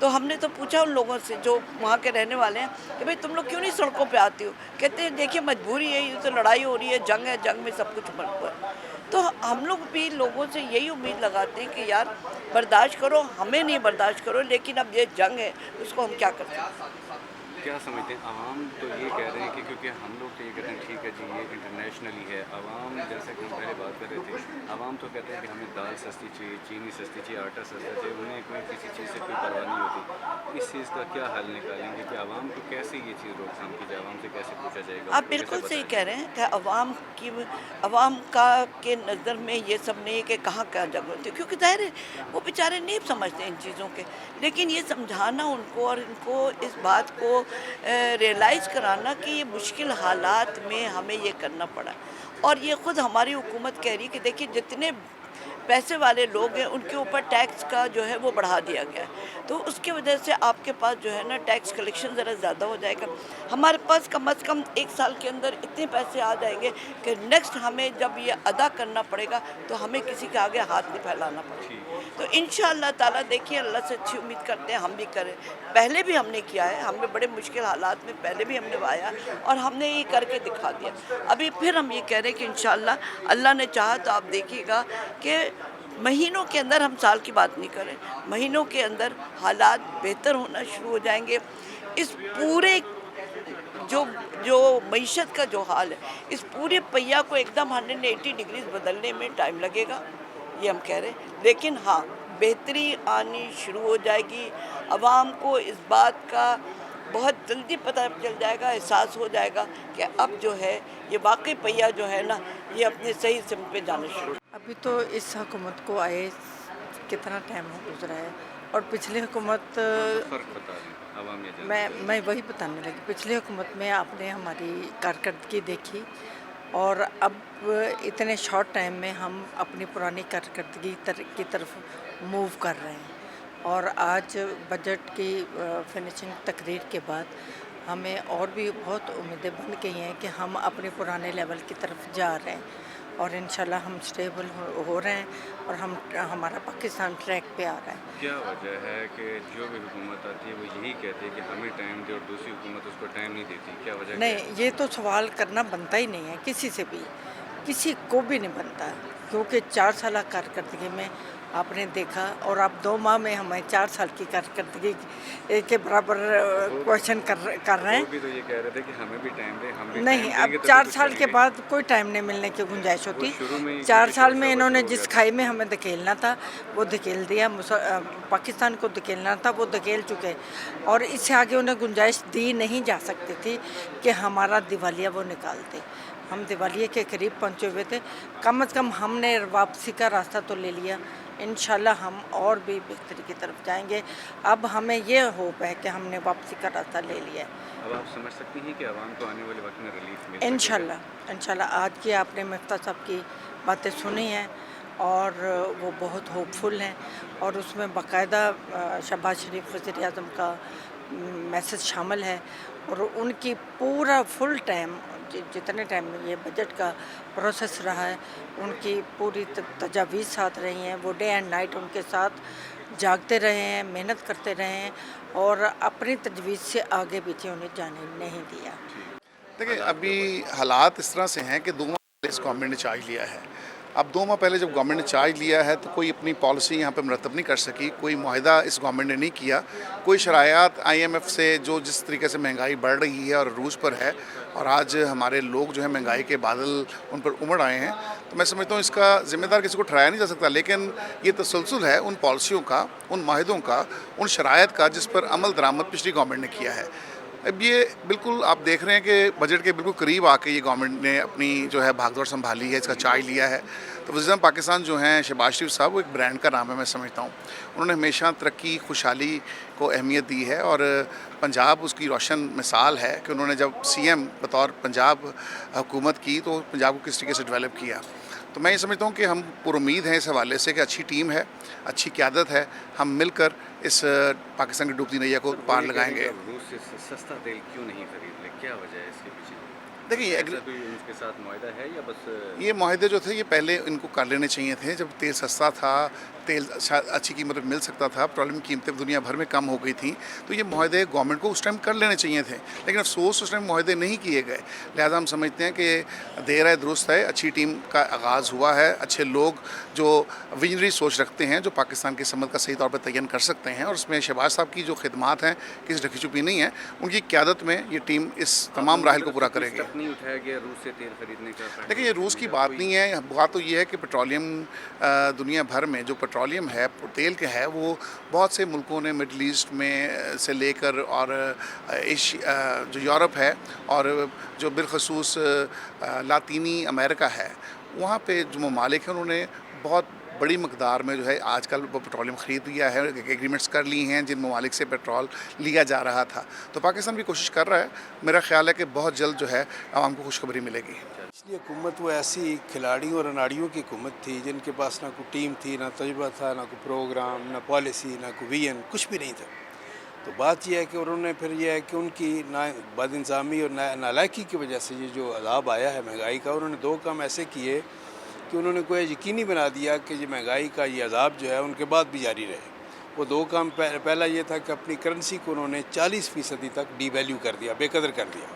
تو ہم نے تو پوچھا ان لوگوں سے جو وہاں کے رہنے والے ہیں کہ بھئی تم لوگ کیوں نہیں سڑکوں پہ آتی ہو؟ کہتے ہیں دیکھیے مجبوری ہے، یہ تو لڑائی ہو رہی ہے، جنگ میں سب کچھ بن ہوا ہے۔ تو ہم لوگ بھی لوگوں سے یہی امید لگاتے ہیں کہ یار برداشت کرو، ہمیں نہیں برداشت کرو، لیکن اب یہ جنگ ہے اس کو ہم کیا کر سکتے ہیں۔ کیا سمجھتے ہیں عوام تو یہ کہہ رہے ہیں کہ کیونکہ ہم لوگ تو یہ کہتے ہیں ٹھیک ہے جی یہ انٹرنیشنلی ہے، عوام جیسا کہ ہم پہلے بات کر رہے تھے، عوام تو کہتے ہیں کہ ہمیں دال سستی چاہیے، چینی سستی چاہیے، آٹا سستا چاہیے، انہیں کوئی کسی چیز سے کوئی پرواہ نہیں ہوتی۔ اس چیز کا کیا حل نکالیں گے کہ عوام کو کیسے یہ چیز روک تھام کی جائے، عوام سے کیسے پوچھا جائے گا، آپ ان کو کیسے بالکل صحیح بتائیں کہہ رہے ہیں کہ عوام کا کے نظر میں یہ سب نہیں ہے کہ کہاں کیا جگہ ہوتی ہے، کیونکہ ظاہر ہے وہ بیچارے نہیں سمجھتے ان چیزوں کے، لیکن یہ سمجھانا ان کو اور ان کو اس بات کو ریئلائز کرانا کہ یہ مشکل حالات میں ہمیں یہ کرنا پڑا، اور یہ خود ہماری حکومت کہہ رہی ہے کہ دیکھیے جتنے پیسے والے لوگ ہیں ان کے اوپر ٹیکس کا جو ہے وہ بڑھا دیا گیا ہے، تو اس کی وجہ سے آپ کے پاس جو ہے نا ٹیکس کلیکشن ذرا زیادہ ہو جائے گا۔ ہمارے پاس کم از کم 1 سال کے اندر اتنے پیسے آ جائیں گے کہ نیکسٹ ہمیں جب یہ ادا کرنا پڑے گا تو ہمیں کسی کے آگے ہاتھ نہیں پھیلانا پڑے گا۔ تو انشاءاللہ تعالیٰ دیکھیے اللہ سے اچھی امید کرتے ہیں ہم بھی کریں، پہلے بھی ہم نے کیا ہے، ہمیں بڑے مشکل حالات میں پہلے بھی ہم نے آیا اور ہم نے یہ کر کے دکھا دیا۔ ابھی پھر ہم یہ کہہ رہے ہیں کہ انشاءاللہ اللہ نے چاہا تو آپ دیکھیے گا کہ مہینوں کے اندر، ہم سال کی بات نہیں کریں، مہینوں کے اندر حالات بہتر ہونا شروع ہو جائیں گے۔ اس پورے جو معیشت کا جو حال ہے، اس پورے پہیہ کو ایک دم 180 ڈگریز بدلنے میں ٹائم لگے گا، یہ ہم کہہ رہے ہیں، لیکن ہاں بہتری آنی شروع ہو جائے گی۔ عوام کو اس بات کا بہت جلدی پتہ چل جائے گا، احساس ہو جائے گا کہ اب جو ہے یہ واقعی پہیہ جو ہے نا یہ اپنے صحیح سمت پہ جانا شروع۔ ابھی تو اس حکومت کو آئے کتنا ٹائم ہو گزرا ہے، اور پچھلی حکومت فرق بتا دیں عوام یہ جاننا میں چاہیے۔ میں وہی بتانے لگی، پچھلی حکومت میں آپ نے ہماری کارکردگی دیکھی، اور اب اتنے شارٹ ٹائم میں ہم اپنی پرانی کارکردگی کی طرف موو کر رہے ہیں، اور آج بجٹ کی فنیشنگ تقریر کے بعد ہمیں اور بھی بہت امیدیں بن گئی ہیں کہ ہم اپنے پرانے لیول کی طرف جا رہے ہیں، اور انشاءاللہ ہم سٹیبل ہو رہے ہیں، اور ہمارا پاکستان ٹریک پہ آ رہا ہے۔ کیا وجہ ہے کہ جو بھی حکومت آتی ہے وہ یہی کہتی ہے کہ ہمیں ٹائم دے اور دوسری حکومت اس کو ٹائم نہیں دیتی، کیا وجہ کیا ہے؟ نہیں، یہ تو سوال کرنا بنتا ہی نہیں ہے کسی سے بھی، کسی کو بھی نہیں بنتا، کیونکہ 4 سالہ کارکردگی میں آپ نے دیکھا، اور آپ 2 ماہ میں ہمیں 4 سال کی کارکردگی کے برابر کوشچن کر رہے ہیں۔ وہ بھی تو یہ کہہ رہے تھے کہ ہمیں بھی ٹائم دیں، ہم بھی نہیں، ٹائم اب دیں گے تبھی 4 کچھ سال کریں کے گے۔ بعد کوئی ٹائم نہیں ملنے کی گنجائش ہوتی۔ شروع میں ہی 4 سال میں شروع انہوں نے ہو جس گیا تھا۔ کھائی میں ہمیں دھکیلنا تھا وہ دھکیل دیا، پاکستان کو دھکیلنا تھا وہ دھکیل چکے، اور اس سے آگے انہیں گنجائش دی نہیں جا سکتی تھی کہ ہمارا دیوالیہ وہ نکالتے۔ ہم دیوالیے کے قریب پہنچے ہوئے تھے، کم از کم ہم نے واپسی کا راستہ تو لے لیا، انشاءاللہ ہم اور بھی بہتری کی طرف جائیں گے۔ اب ہمیں یہ ہوپ ہے کہ ہم نے واپسی کا راستہ لے لیا ہے۔ اب آپ سمجھ سکتی ہیں کہ عوام کو آنے والے وقت میں ریلیف مل سکے گا؟ انشاءاللہ آج کی آپ نے مفتیٰ صاحب کی باتیں سنی ہیں، اور وہ بہت ہوپ فل ہیں، اور اس میں باقاعدہ شہباز شریف وزیر اعظم کا میسج شامل ہے، اور ان کی پورا فل ٹائم جتنے ٹائم میں یہ بجٹ کا پروسیس رہا ہے ان کی پوری تجاویز ساتھ رہی ہیں، وہ ڈے اینڈ نائٹ ان کے ساتھ جاگتے رہے ہیں، محنت کرتے رہے ہیں، اور اپنی تجویز سے آگے پیچھے انہیں جانے نہیں دیا۔ دیکھیں ابھی حالات اس طرح سے ہیں کہ 2 ماہ پہلے اس گورنمنٹ نے چارج لیا ہے۔ اب 2 ماہ پہلے جب گورنمنٹ نے چارج لیا ہے تو کوئی اپنی پالیسی یہاں پہ مرتب نہیں کر سکی، کوئی معاہدہ اس گورنمنٹ نے نہیں کیا، کوئی شرائط IMF سے جو جس طریقے سے مہنگائی بڑھ رہی ہے اور عروج پر ہے، اور آج ہمارے لوگ جو ہیں مہنگائی کے بادل ان پر امڑ آئے ہیں، تو میں سمجھتا ہوں اس کا ذمہ دار کسی کو ٹھہرایا نہیں جا سکتا، لیکن یہ تسلسل ہے ان پالیسیوں کا، ان معاہدوں کا، ان شرائط کا جس پر عمل درآمد پچھلی گورنمنٹ نے کیا ہے۔ اب یہ بالکل آپ دیکھ رہے ہیں کہ بجٹ کے بالکل قریب آ کے یہ گورنمنٹ نے اپنی جو ہے بھاگ دوڑ سنبھالی ہے، اس کا چارج لیا ہے۔ تو وزیر اعظم پاکستان جو ہیں شہباز شریف صاحب، وہ ایک برانڈ کا نام ہے، میں سمجھتا ہوں انہوں نے ہمیشہ ترقی خوشحالی کو اہمیت دی ہے، اور پنجاب اس کی روشن مثال ہے کہ انہوں نے جب CM بطور پنجاب حکومت کی تو پنجاب کو کس طریقے سے ڈیولپ کیا۔ تو میں یہ سمجھتا ہوں کہ ہم پر امید ہیں اس حوالے سے کہ اچھی ٹیم ہے، اچھی قیادت ہے، ہم مل کر اس پاکستان کی ڈوبتی نیا کو پار لگائیں گے۔ روس سے سستا تیل کیوں نہیں خرید رہے، کیا وجہ ہے اس کے پیچھے؟ دیکھیے ایسا کوئی ان کے ساتھ معاہدہ ہے یا بس یہ معاہدے جو تھے یہ پہلے ان کو کر لینے چاہیے تھے، جب تیل سستا تھا، تیل شاید اچھی قیمت پہ مل سکتا تھا، پیٹرولیم کی قیمتیں دنیا بھر میں کم ہو گئی تھیں، تو یہ معاہدے گورنمنٹ کو اس ٹائم کر لینے چاہیے تھے، لیکن افسوس اس ٹائم معاہدے نہیں کیے گئے۔ لہٰذا ہم سمجھتے ہیں کہ دیر ہے درست ہے، اچھی ٹیم کا آغاز ہوا ہے، اچھے لوگ جو ویژنری سوچ رکھتے ہیں، جو پاکستان کی سمت کا صحیح طور پر تعین کر سکتے ہیں، اور اس میں شہباز صاحب کی جو خدمات ہیں کسی ڈھکی چھپی نہیں ہیں، ان کی قیادت میں یہ ٹیم اس تمام مراحل کو پورا کرے گی۔ نہیں اٹھایا گیا روس سے تیل خریدنے کا؟ دیکھیں یہ روس کی بات نہیں ہے، بات تو یہ ہے کہ پیٹرولیم دنیا بھر میں جو پیٹرولیم ہے، تیل کا ہے، وہ بہت سے ملکوں نے مڈل ایسٹ میں سے لے کر اور جو یورپ ہے اور جو بالخصوص لاطینی امریکہ ہے، وہاں پہ جو ممالک ہیں انہوں نے بہت بڑی مقدار میں جو ہے آج کل وہ پیٹرولیم خرید لیا ہے، ایگریمنٹس کر لی ہیں جن ممالک سے پیٹرول لیا جا رہا تھا، تو پاکستان بھی کوشش کر رہا ہے۔ میرا خیال ہے کہ بہت جلد جو ہے عوام کو خوشخبری ملے گی۔ پچھلی حکومت وہ ایسی کھلاڑیوں اور اناڑیوں کی حکومت تھی جن کے پاس نہ کوئی ٹیم تھی، نہ تجربہ تھا، نہ کوئی پروگرام، نہ پالیسی، نہ کوئی ویژن، کچھ بھی نہیں تھا۔ تو بات یہ ہے کہ انہوں نے پھر یہ ہے کہ ان کی بد انتظامی اور نالائکی کی وجہ سے یہ جو عذاب آیا ہے مہنگائی کا، انہوں نے دو کام ایسے کیے کہ انہوں نے کوئی یقینی بنا دیا کہ یہ مہنگائی کا یہ عذاب جو ہے ان کے بعد بھی جاری رہے۔ وہ دو کام، پہلا یہ تھا کہ اپنی کرنسی کو انہوں نے 40% تک ڈی ویلیو کر دیا، بے قدر کر دیا،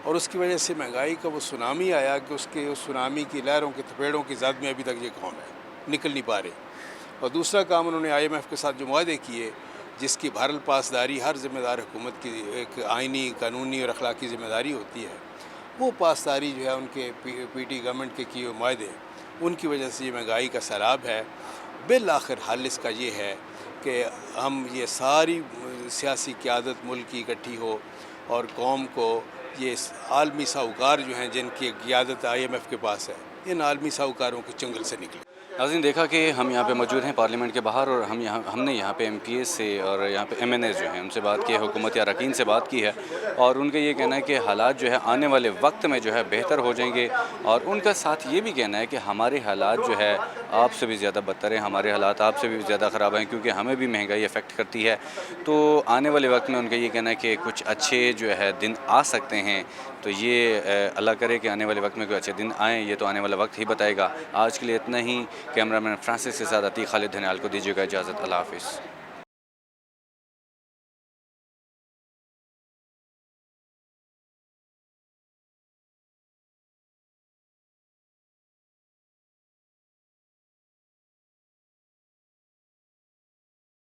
اور اس کی وجہ سے مہنگائی کا وہ سونامی آیا کہ اس سونامی کی لہروں کے تھپیڑوں کی زد میں ابھی تک یہ قوم ہے، نکل نہیں پا رہے۔ اور دوسرا کام انہوں نے IMF کے ساتھ جو معاہدے کیے، جس کی بہرحال پاسداری ہر ذمہ دار حکومت کی ایک آئینی، قانونی اور اخلاقی ذمہ داری ہوتی ہے، وہ پاسداری جو ہے ان کے پی ٹی گورنمنٹ کے کیے ہوئے معاہدے، ان کی وجہ سے یہ مہنگائی کا سیلاب ہے۔ بالآخر حل اس کا یہ ہے کہ ہم یہ ساری سیاسی قیادت ملک کی اکٹھی ہو اور قوم کو یہ عالمی ساہوکار جو ہیں جن کی قیادت IMF کے پاس ہے، ان عالمی ساہوکاروں کے چنگل سے نکلے۔ ناظرین دیکھا کہ ہم یہاں پہ موجود ہیں پارلیمنٹ کے باہر، اور ہم نے یہاں پہ MPs سے اور یہاں پہ MNAs جو ہیں ان سے بات کی ہے، حکومتی اراکین سے بات کی ہے، اور ان کا یہ کہنا ہے کہ حالات جو ہے آنے والے وقت میں جو ہے بہتر ہو جائیں گے، اور ان کا ساتھ یہ بھی کہنا ہے کہ ہمارے حالات جو ہے آپ سے بھی زیادہ بدتر ہیں، ہمارے حالات آپ سے بھی زیادہ خراب ہیں، کیونکہ ہمیں بھی مہنگائی افیکٹ کرتی ہے۔ تو آنے والے وقت میں ان کا یہ کہنا ہے کہ کچھ اچھے جو ہے دن آ سکتے ہیں، تو یہ اللہ کرے کہ آنے والے وقت میں کوئی اچھے دن آئیں، یہ تو آنے والا وقت ہی بتائے گا۔ آج کے لیے اتنا ہی۔ کیمرہ مین فرانسس کے ساتھ عتیق خالد دھنیال کو دیجیے گا اجازت۔ اللہ حافظ۔